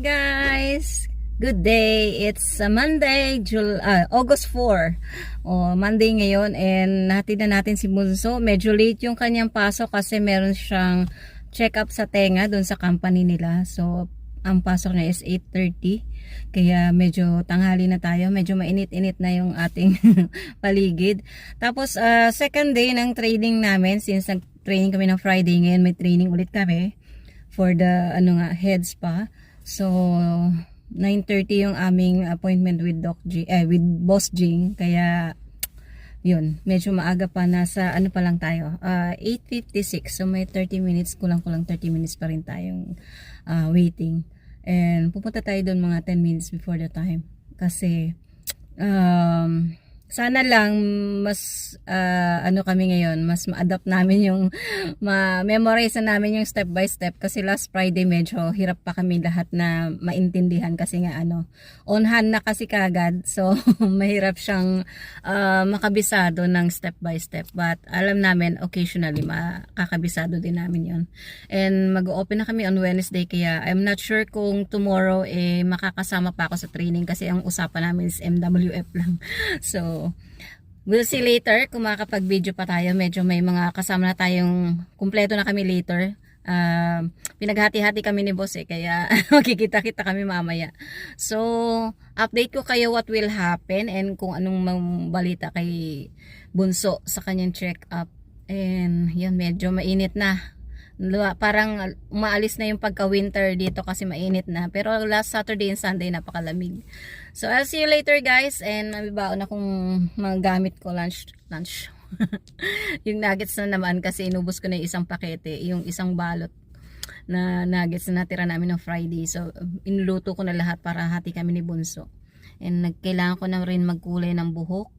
guys! Good day! It's Monday, August 4. Monday ngayon and natin na natin si Bunso. Medyo late yung kanyang pasok kasi meron siyang check-up sa tenga doon sa company nila. So, ang pasok niya is 8:30. Kaya medyo tanghali na tayo. Medyo mainit-init na yung ating paligid. Tapos, second day ng training namin. Since nag-training kami ng Friday, ngayon may training ulit kami for the head spa. So 9:30 yung aming appointment with with Boss Jing, kaya yun, medyo maaga pa, nasa pa lang tayo, 8:56. So may 30 minutes, kulang-kulang 30 minutes pa rin tayong waiting. And pupunta tayo doon mga 10 minutes before the time kasi sana lang mas kami ngayon, mas ma-adapt namin yung ma-memorize na namin yung step by step kasi last Friday medyo hirap pa kami lahat na maintindihan kasi nga on hand na kasi kagad, so mahirap siyang makabisado ng step by step, but alam namin occasionally makakabisado din namin yon. And mag-open na kami on Wednesday, kaya I'm not sure kung tomorrow makakasama pa ako sa training kasi ang usapan namin is MWF lang. So we'll see later kung makakapag-video pa tayo. Medyo may mga kasama na tayong, kumpleto na kami later. Pinaghati-hati kami ni boss kaya makikita-kita kami mamaya. So update ko kayo what will happen and kung anong balita kay Bunso sa kanyang check-up. And yun, medyo mainit na. Parang umaalis na yung pagka-winter dito kasi mainit na. Pero last Saturday and Sunday napakalamig. So I'll see you later guys, and mabibaon na kung magamit ko lunch. Yung nuggets na naman kasi inubos ko na yung isang pakete, yung isang balot na nuggets na natira namin ng Friday. So inluto ko na lahat para hati kami ni Bunso. And kailangan ko na rin magkulay ng buhok.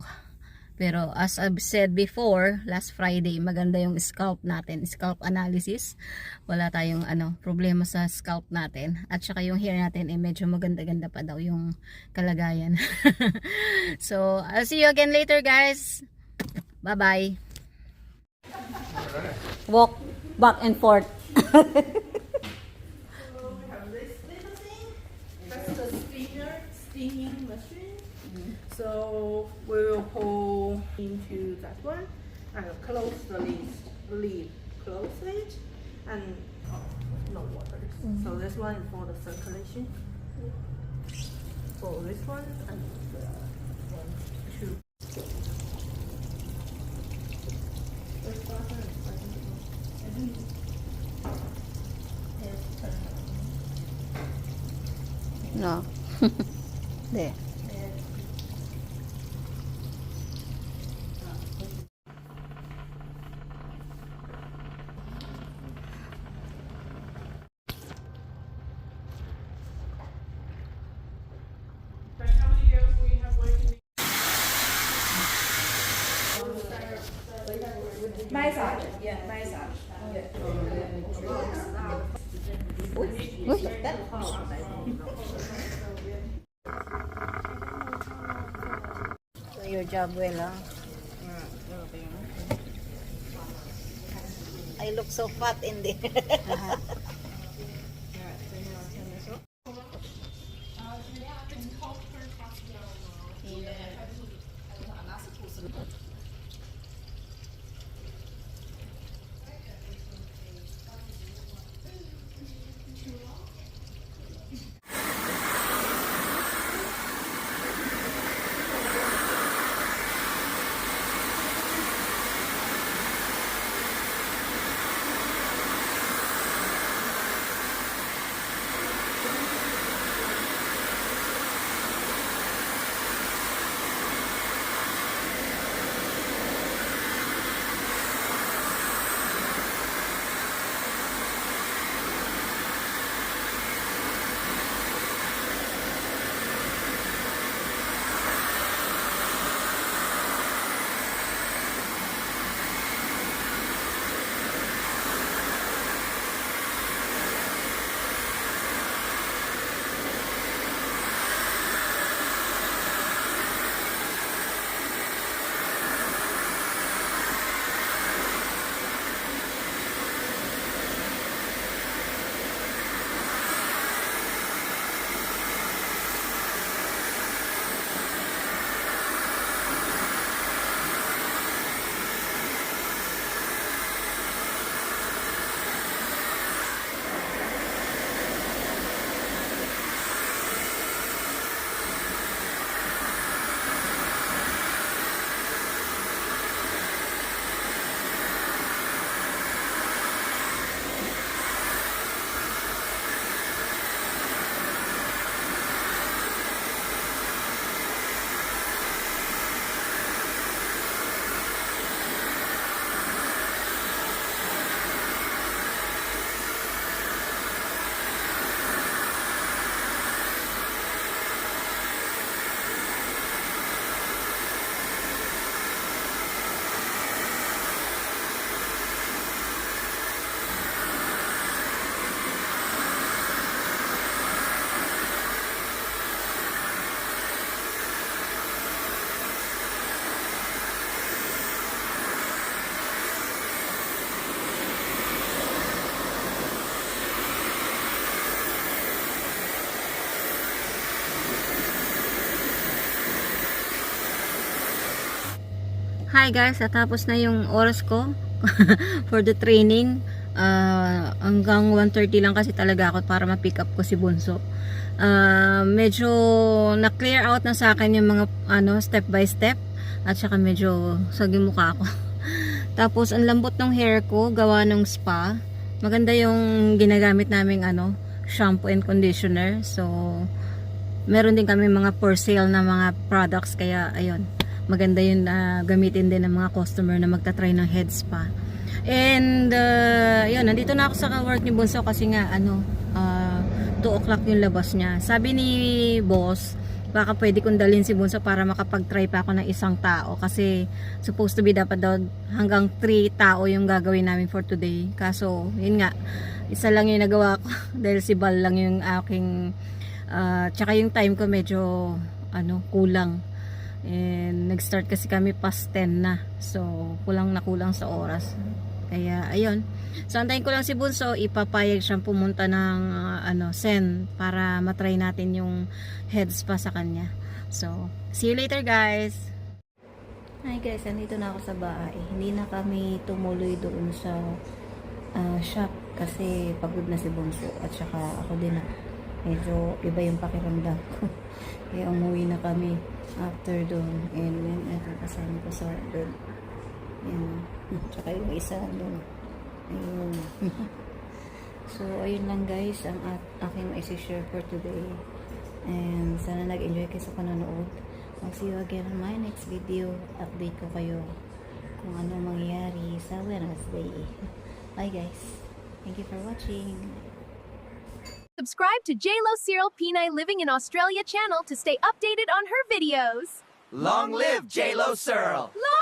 Pero as I've said before, last Friday, maganda yung scalp natin, scalp analysis. Wala tayong problema sa scalp natin. At saka yung hair natin medyo maganda-ganda pa daw yung kalagayan. So, I'll see you again later guys. Bye-bye. Walk back and forth. Steaming machine. So we will pour into that one and close the lid, close it, and no water. So this one is for the circulation. For this one and the one, two. No. There. Massage, yeah, massage. So your job well, huh? I look so fat in there. hi guys, natapos na yung oras ko for the training. Hanggang 1:30 lang kasi talaga ako para ma-pick up ko si Bunso. Medyo na-clear out na sa akin yung mga step by step at saka medyo sagi mukha ako. Tapos ang lambot ng hair ko, gawa ng spa. Maganda yung ginagamit naming shampoo and conditioner. So meron din kami mga for sale na mga products, kaya ayun, maganda yun na gamitin din ng mga customer na magta-try ng head spa. And yun, nandito na ako sa work ni Bunso kasi nga 2 o'clock yung labas niya. Sabi ni boss, baka pwede kong dalhin si Bunso para makapag-try pa ako ng isang tao kasi supposed to be dapat daw hanggang 3 tao yung gagawin namin for today. Kaso yun nga, isa lang yung nagawa ko dahil si Bal lang yung aking tsaka yung time ko medyo kulang. And nag-start kasi kami past 10 na. So kulang na kulang sa oras. Kaya ayun. So antayin ko lang si Bunso, ipapayag siyang pumunta ng Sen para matry natin yung head spa sa kanya. So see you later guys. Hi guys, nandito na ako sa bahay. Hindi na kami tumuloy doon sa shop kasi pagod na si Bunso at saka ako din na medyo iba yung pakiramdam ko. Kaya umuwi na kami after doon. And then ito kasama ko sa doon. Yan. Tsaka yung isa doon. Ayun. So ayun lang guys ang aking maisi-share for today. And sana nag-enjoy kayo sa panonood. I'll see you again on my next video. Update ko kayo kung ano mangyayari sa Wednesday. Bye guys. Thank you for watching. Subscribe to JLo Cyril Pinay Living in Australia channel to stay updated on her videos. Long live J-Lo Searle! Long